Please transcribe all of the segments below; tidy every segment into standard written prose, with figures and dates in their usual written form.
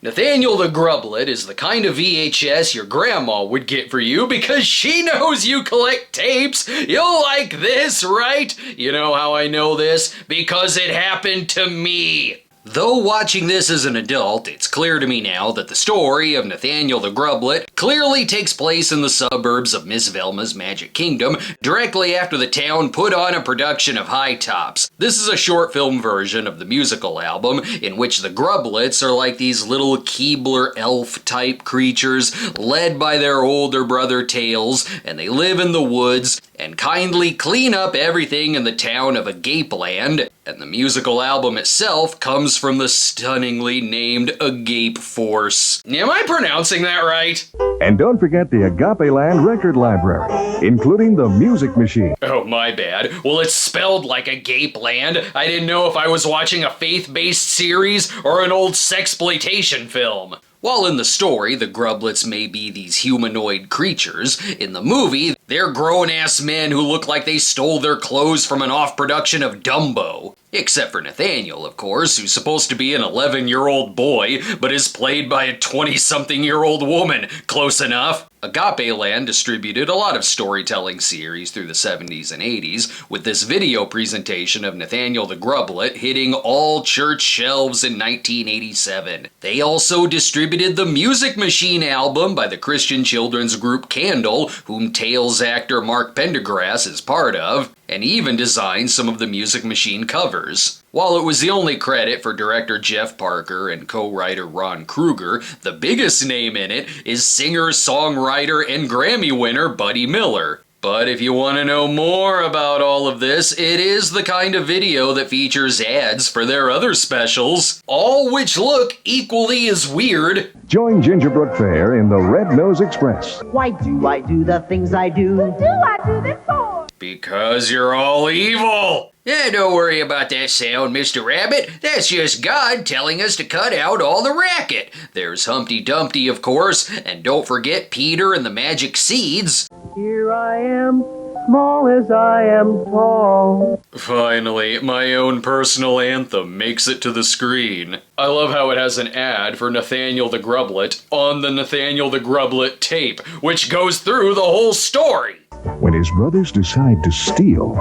Nathaniel the Grublet is the kind of VHS your grandma would get for you because she knows you collect tapes. You'll like this, right? You know how I know this? Because it happened to me. Though watching this as an adult, it's clear to me now that the story of Nathaniel the Grublet clearly takes place in the suburbs of Miss Velma's Magic Kingdom, directly after the town put on a production of High Tops. This is a short film version of the musical album, in which the Grublets are like these little Keebler elf-type creatures, led by their older brother Tails, and they live in the woods, and kindly clean up everything in the town of Agape land, and the musical album itself comes from the stunningly named Agape Force. Am I pronouncing that right? And don't forget the Agape Land Record Library, including the Music Machine. Oh, my bad. Well, it's spelled like Agape Land. I didn't know if I was watching a faith-based series or an old sexploitation film. While in the story, the Grublets may be these humanoid creatures, in the movie, they're grown-ass men who look like they stole their clothes from an off-production of Dumbo. Except for Nathaniel, of course, who's supposed to be an 11-year-old boy, but is played by a 20-something-year-old woman. Close enough. Agape Land distributed a lot of storytelling series through the 70s and 80s, with this video presentation of Nathaniel the Grublet hitting all church shelves in 1987. They also distributed the Music Machine album by the Christian children's group Candle, whom Tails actor Mark Pendergrass is part of, and even designed some of the Music Machine covers. While it was the only credit for director Jeff Parker and co-writer Ron Kruger, the biggest name in it is singer-songwriter and Grammy winner Buddy Miller. But if you want to know more about all of this, it is the kind of video that features ads for their other specials, all which look equally as weird. Join Gingerbrook Fair in the Red Nose Express. Why do I do the things I do? What do I do this for? Because you're all evil! Yeah, don't worry about that sound, Mr. Rabbit. That's just God telling us to cut out all the racket. There's Humpty Dumpty, of course, and don't forget Peter and the Magic Seeds. Here I am, small as I am tall. Finally, my own personal anthem makes it to the screen. I love how it has an ad for Nathaniel the Grublet on the Nathaniel the Grublet tape, which goes through the whole story. When his brothers decide to steal,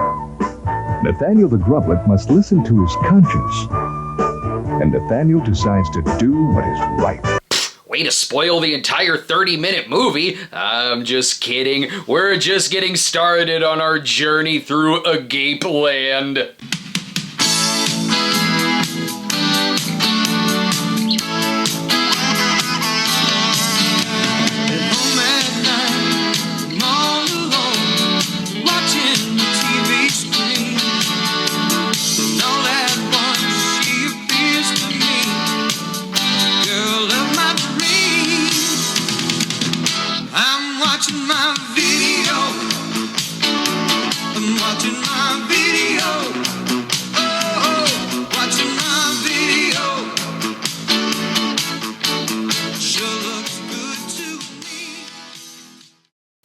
Nathaniel the Grublet must listen to his conscience. And Nathaniel decides to do what is right. Way to spoil the entire 30-minute movie. I'm just kidding. We're just getting started on our journey through Agape Land.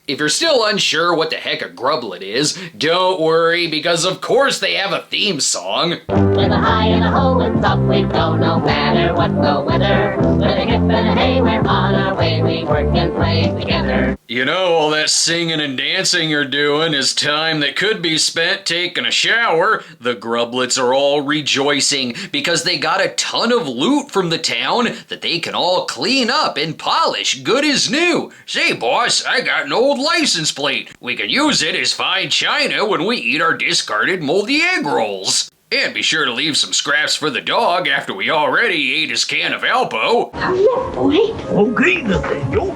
If you're still unsure what the heck a Grublet is, don't worry, because of course they have a theme song. With a high and a ho and up we go, no matter what the weather. With a hip and a hey, we're on our way, we work and play together. You know, all that singing and dancing you're doing is time that could be spent taking a shower. The Grublets are all rejoicing because they got a ton of loot from the town that they can all clean up and polish good as new. Say, boss, I got an old license plate. We can use it as fine china when we eat our discarded moldy egg rolls. And be sure to leave some scraps for the dog after we already ate his can of Alpo. Look, boy. Okay, Nathaniel.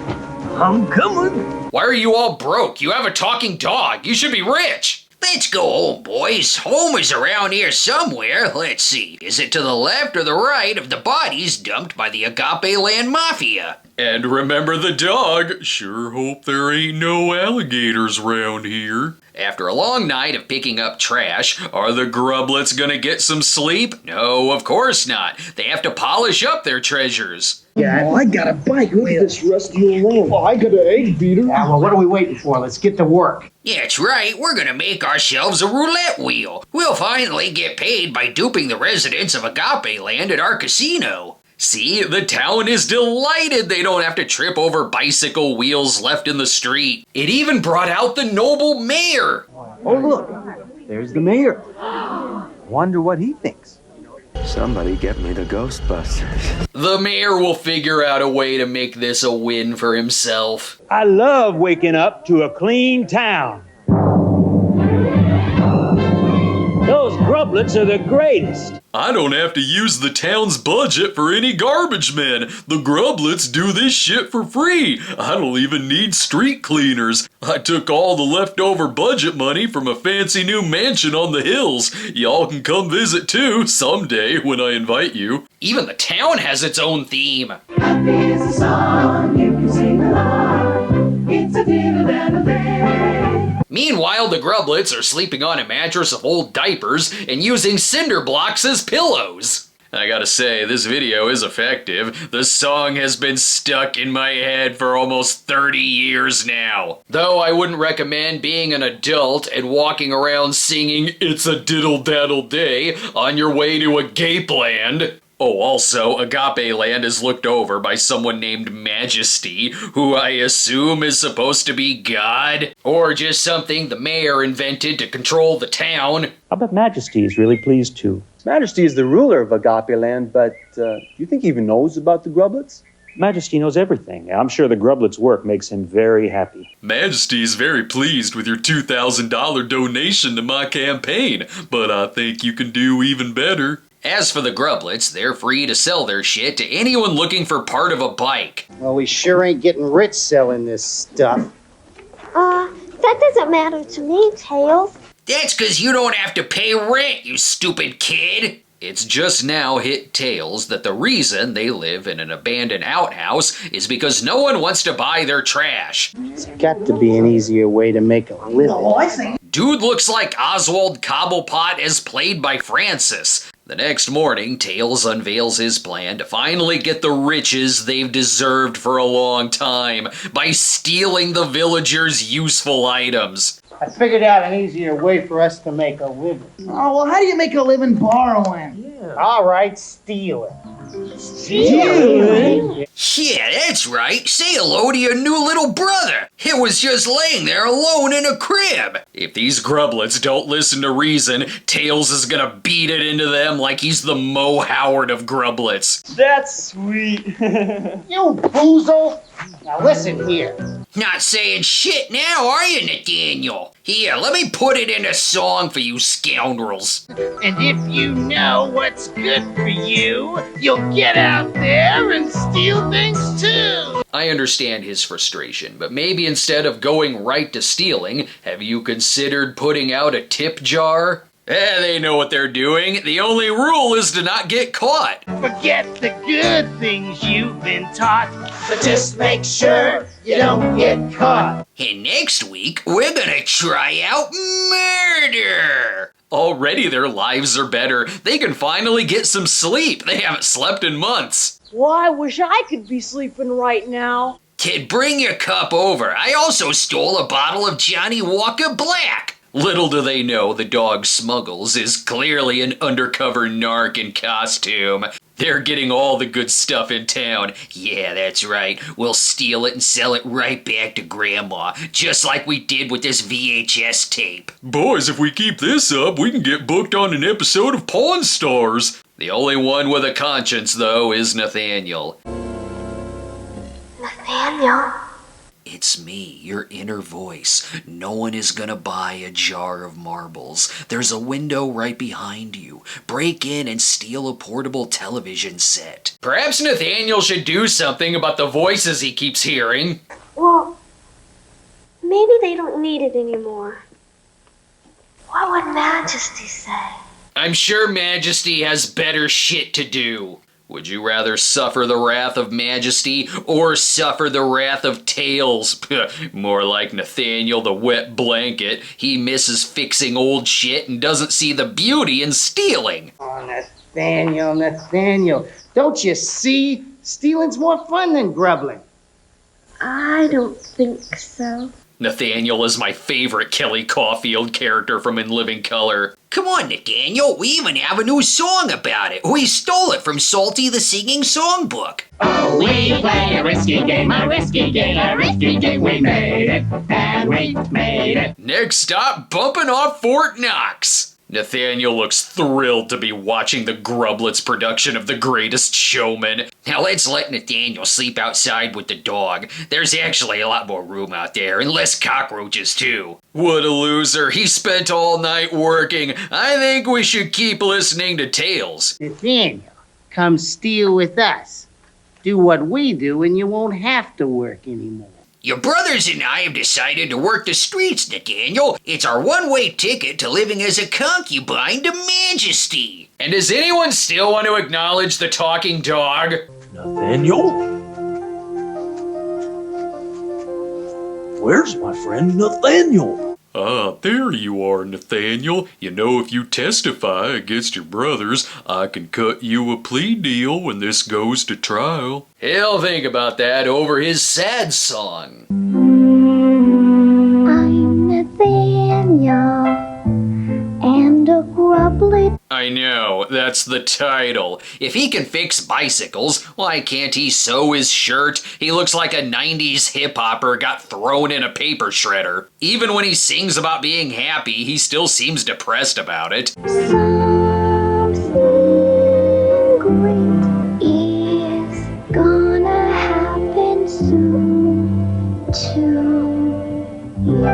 I'm coming. Why are you all broke? You have a talking dog. You should be rich. Let's go home, boys. Home is around here somewhere. Let's see. Is it to the left or the right of the bodies dumped by the Agape Land Mafia? And remember the dog. Sure hope there ain't no alligators around here. After a long night of picking up trash, are the Grublets gonna get some sleep? No, of course not. They have to polish up their treasures. Yeah, I got a bike. Look at this rusty old lamp. Well, I got an egg beater. Yeah, well, what are we waiting for? Let's get to work. Yeah, that's right. We're gonna make ourselves a roulette wheel. We'll finally get paid by duping the residents of Agape Land at our casino. See, the town is delighted they don't have to trip over bicycle wheels left in the street. It even brought out the noble mayor. Oh, look, there's the mayor. Wonder what he thinks. Somebody get me the Ghostbusters. The mayor will figure out a way to make this a win for himself. I love waking up to a clean town. Those Grublets are the greatest. I don't have to use the town's budget for any garbage men. The Grublets do this shit for free. I don't even need street cleaners. I took all the leftover budget money from a fancy new mansion on the hills. Y'all can come visit too, someday when I invite you. Even the town has its own theme. Happy is a song you can sing along. It's a diddle-daddle-day. Meanwhile, the Grublets are sleeping on a mattress of old diapers and using cinder blocks as pillows. I gotta say, this video is effective. The song has been stuck in my head for almost 30 years now. Though I wouldn't recommend being an adult and walking around singing "It's a Diddle-Daddle Day" on your way to Agape land. Oh, also, Agape land is looked over by someone named Majesty, who I assume is supposed to be God, or just something the mayor invented to control the town. I bet Majesty is really pleased too. Majesty is the ruler of Agape land, but do you think he even knows about the Grublets? Majesty knows everything. I'm sure the Grublets' work makes him very happy. Majesty is very pleased with your $2,000 donation to my campaign, but I think you can do even better. As for the Grublets, they're free to sell their shit to anyone looking for part of a bike. Well, we sure ain't getting rich selling this stuff. That doesn't matter to me, Tails. That's 'cause you don't have to pay rent, you stupid kid! It's just now hit Tails that the reason they live in an abandoned outhouse is because no one wants to buy their trash. There's got to be an easier way to make a living. Oh, I see. Dude looks like Oswald Cobblepot as played by Francis. The next morning, Tails unveils his plan to finally get the riches they've deserved for a long time by stealing the villagers' useful items. I figured out an easier way for us to make a living. Oh, well, how do you make a living borrowing? All right, steal it. Stealing? Yeah, that's right. Say hello to your new little brother. It was just laying there alone in a crib. If these Grublets don't listen to reason, Tails is gonna beat it into them like he's the Mo Howard of Grublets. That's sweet. You boozle! Now listen here. Not saying shit now, are you, Nathaniel? Here, let me put it in a song for you scoundrels. And if you know what's good for you, you'll get out there and steal things too. I understand his frustration, but maybe instead of going right to stealing, have you considered putting out a tip jar? They know what they're doing. The only rule is to not get caught. Forget the good things you've been taught, but just make sure you don't get caught. And next week, we're gonna try out murder. Already their lives are better. They can finally get some sleep. They haven't slept in months. Well, I wish I could be sleeping right now. Kid, bring your cup over. I also stole a bottle of Johnny Walker Black. Little do they know the dog Smuggles is clearly an undercover narc in costume. They're getting all the good stuff in town. Yeah, that's right. We'll steal it and sell it right back to Grandma, just like we did with this VHS tape. Boys, if we keep this up, we can get booked on an episode of Pawn Stars. The only one with a conscience, though, is Nathaniel. Nathaniel? It's me, your inner voice. No one is gonna buy a jar of marbles. There's a window right behind you. Break in and steal a portable television set. Perhaps Nathaniel should do something about the voices he keeps hearing. Well, maybe they don't need it anymore. What would Majesty say? I'm sure Majesty has better shit to do. Would you rather suffer the wrath of Majesty or suffer the wrath of Tails? More like Nathaniel the wet blanket. He misses fixing old shit and doesn't see the beauty in stealing. Oh, Nathaniel, don't you see? Stealing's more fun than grubbling. I don't think so. Nathaniel is my favorite Kelly Caulfield character from In Living Color. Come on, Nathaniel, we even have a new song about it. We stole it from Salty the Singing Songbook. Oh, we play a risky game, a risky game, a risky game. We made it, and we made it. Next stop, bumping off Fort Knox. Nathaniel looks thrilled to be watching the Grublets production of The Greatest Showman. Now let's let Nathaniel sleep outside with the dog. There's actually a lot more room out there, and less cockroaches too. What a loser. He spent all night working. I think we should keep listening to tales. Nathaniel, come steal with us. Do what we do and you won't have to work anymore. Your brothers and I have decided to work the streets, Nathaniel. It's our one-way ticket to living as a concubine to majesty. And does anyone still want to acknowledge the talking dog? Nathaniel? Where's my friend Nathaniel? Ah, there you are, Nathaniel. You know, if you testify against your brothers, I can cut you a plea deal when this goes to trial. He'll think about that over his sad song. I'm Nathaniel, and a grublet. I know, that's the title. If he can fix bicycles, why can't he sew his shirt? He looks like a 90s hip-hopper got thrown in a paper shredder. Even when he sings about being happy, he still seems depressed about it. Something great is gonna happen soon to you.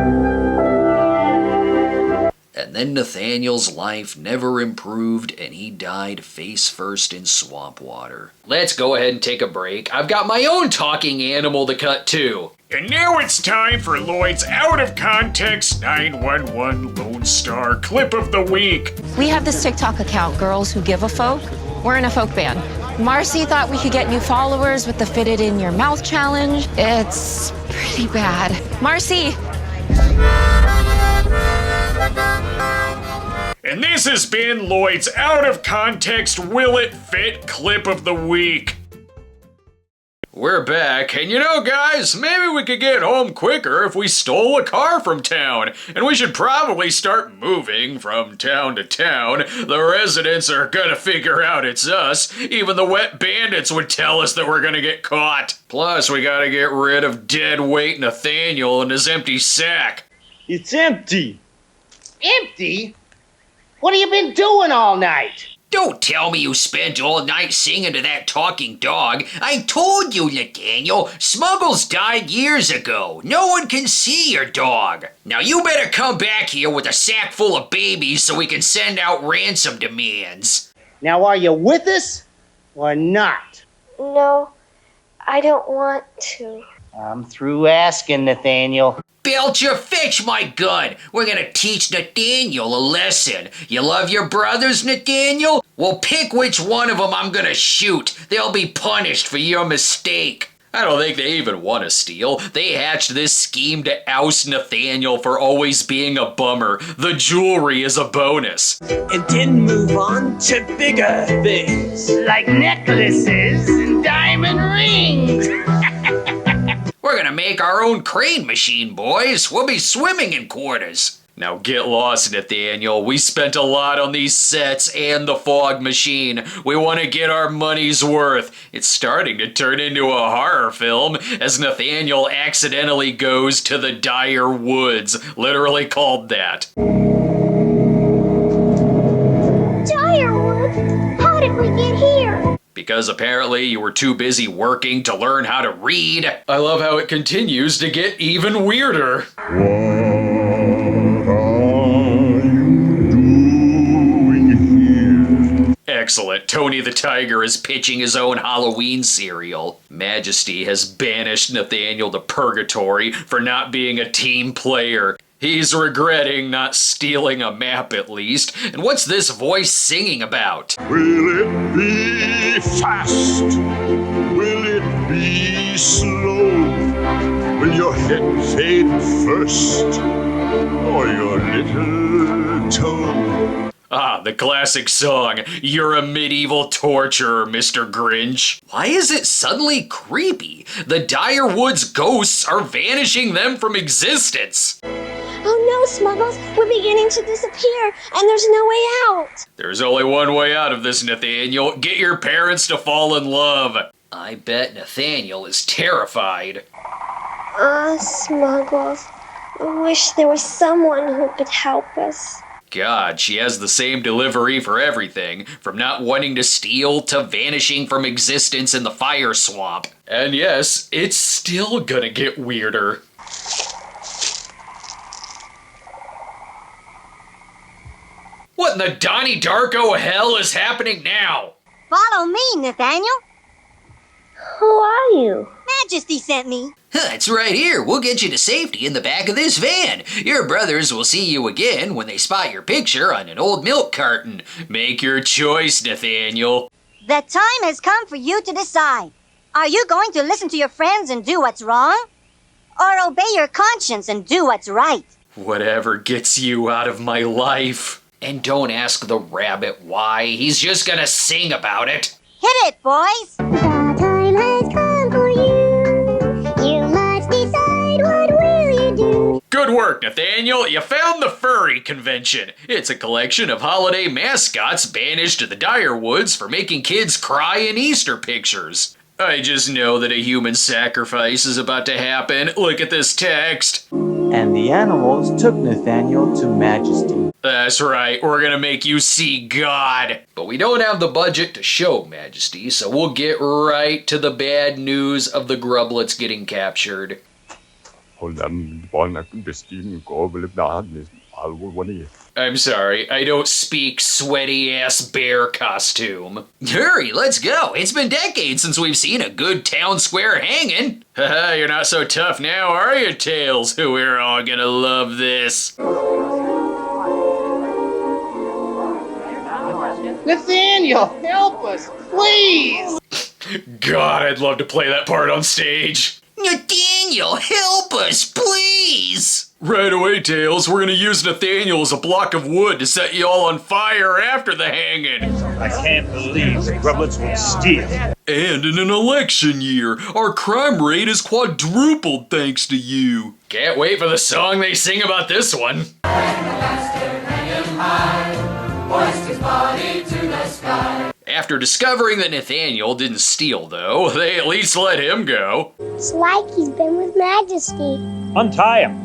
And then Nathaniel's life never improved and he died face first in swamp water. Let's go ahead and take a break. I've got my own talking animal to cut too. And now it's time for Lloyd's Out of Context 911 Lone Star Clip of the Week. We have this TikTok account, Girls Who Give a Folk. We're in a folk band. Marcy thought we could get new followers with the Fit It In Your Mouth challenge. It's pretty bad. Marcy! And this has been Lloyd's Out of Context Will It Fit Clip of the Week. We're back, and you know, guys, maybe we could get home quicker if we stole a car from town, and we should probably start moving from town to town. The residents are gonna figure out it's us. Even the wet bandits would tell us that we're gonna get caught. Plus, we gotta get rid of dead weight Nathaniel and his empty sack. It's empty. Empty? What have you been doing all night? Don't tell me you spent all night singing to that talking dog. I told you, Nathaniel, Smuggles died years ago. No one can see your dog. Now you better come back here with a sack full of babies so we can send out ransom demands. Now are you with us or not? No, I don't want to. I'm through asking, Nathaniel. Belcher, fetch my gun. We're gonna teach Nathaniel a lesson. You love your brothers, Nathaniel? Well, pick which one of them I'm gonna shoot. They'll be punished for your mistake. I don't think they even want to steal. They hatched this scheme to oust Nathaniel for always being a bummer. The jewelry is a bonus. And then move on to bigger things. Like necklaces and diamond rings. We're gonna make our own crane machine, boys. We'll be swimming in quarters. Now get lost, Nathaniel. We spent a lot on these sets and the fog machine. We want to get our money's worth. It's starting to turn into a horror film as Nathaniel accidentally goes to the dire woods, literally called that. Dire woods? How did we get here? Because apparently you were too busy working to learn how to read. I love how it continues to get even weirder. Excellent. Tony the Tiger is pitching his own Halloween cereal. Majesty has banished Nathaniel to purgatory for not being a team player. He's regretting not stealing a map at least. And what's this voice singing about? Will it be fast? Will it be slow? Will your head fade first? Or your little toe? Ah, the classic song, "You're a medieval torturer, Mr. Grinch." Why is it suddenly creepy? The Dire Woods ghosts are vanishing them from existence. Oh no, Smuggles, we're beginning to disappear, and there's no way out. There's only one way out of this, Nathaniel. Get your parents to fall in love. I bet Nathaniel is terrified. Smuggles, I wish there was someone who could help us. God, she has the same delivery for everything, from not wanting to steal to vanishing from existence in the fire swamp. And yes, it's still gonna get weirder. What in the Donnie Darko hell is happening now? Follow me, Nathaniel. Who are you? Majesty sent me. It's right here. We'll get you to safety in the back of this van. Your brothers will see you again when they spot your picture on an old milk carton. Make your choice, Nathaniel. The time has come for you to decide. Are you going to listen to your friends and do what's wrong? Or obey your conscience and do what's right? Whatever gets you out of my life. And don't ask the rabbit why. He's just gonna sing about it. Hit it, boys! The time has come for you. You must decide, what will you do? Good work, Nathaniel. You found the furry convention. It's a collection of holiday mascots banished to the Dire Woods for making kids cry in Easter pictures. I just know that a human sacrifice is about to happen. Look at this text. And the animals took Nathaniel to Majesty. That's right, we're gonna make you see God. But we don't have the budget to show Majesty, so we'll get right to the bad news of the Grublets getting captured. I'm sorry, I don't speak sweaty-ass bear costume. Hurry, let's go. It's been decades since we've seen a good town square hanging. Haha, you're not so tough now, are you, Tails? We're all gonna love this. Nathaniel, help us, please! God, I'd love to play that part on stage. Nathaniel, help us, please! Right away, Tails. We're gonna use Nathaniel as a block of wood to set you all on fire after the hanging. I can't believe the Grublets would steal. And in an election year, our crime rate is quadrupled thanks to you. Can't wait for the song they sing about this one. After discovering that Nathaniel didn't steal, though, they at least let him go. It's like he's been with Majesty. Untie him.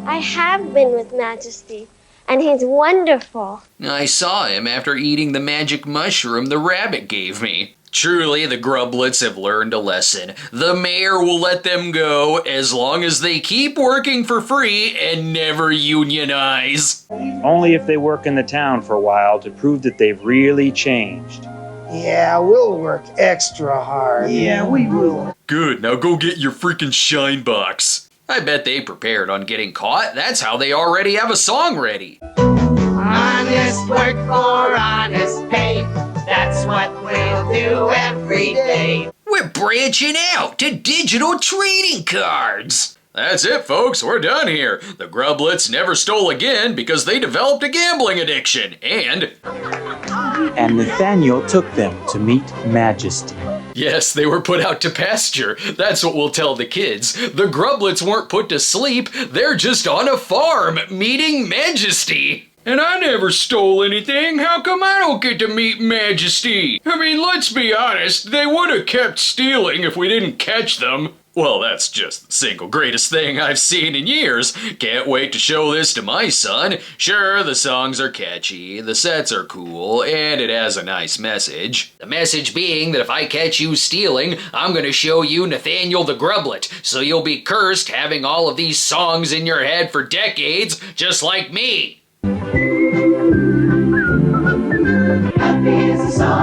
I have been with Majesty, and he's wonderful. I saw him after eating the magic mushroom the rabbit gave me. Truly, the Grublets have learned a lesson. The mayor will let them go as long as they keep working for free and never unionize. Only if they work in the town for a while to prove that they've really changed. Yeah, we'll work extra hard. Yeah, we will. Good, now go get your freaking shine box. I bet they prepared on getting caught. That's how they already have a song ready. Honest work for honest pay. That's what we'll do every day. We're branching out to digital trading cards. That's it, folks. We're done here. The Grublets never stole again because they developed a gambling addiction. And Nathaniel took them to meet Majesty. Yes, they were put out to pasture. That's what we'll tell the kids. The Grublets weren't put to sleep. They're just on a farm, meeting Majesty. And I never stole anything. How come I don't get to meet Majesty? I mean, let's be honest. They would have kept stealing if we didn't catch them. Well, that's just the single greatest thing I've seen in years. Can't wait to show this to my son. Sure, the songs are catchy, the sets are cool, and it has a nice message. The message being that if I catch you stealing, I'm gonna show you Nathaniel the Grublet, so you'll be cursed having all of these songs in your head for decades, just like me. Happy is the song.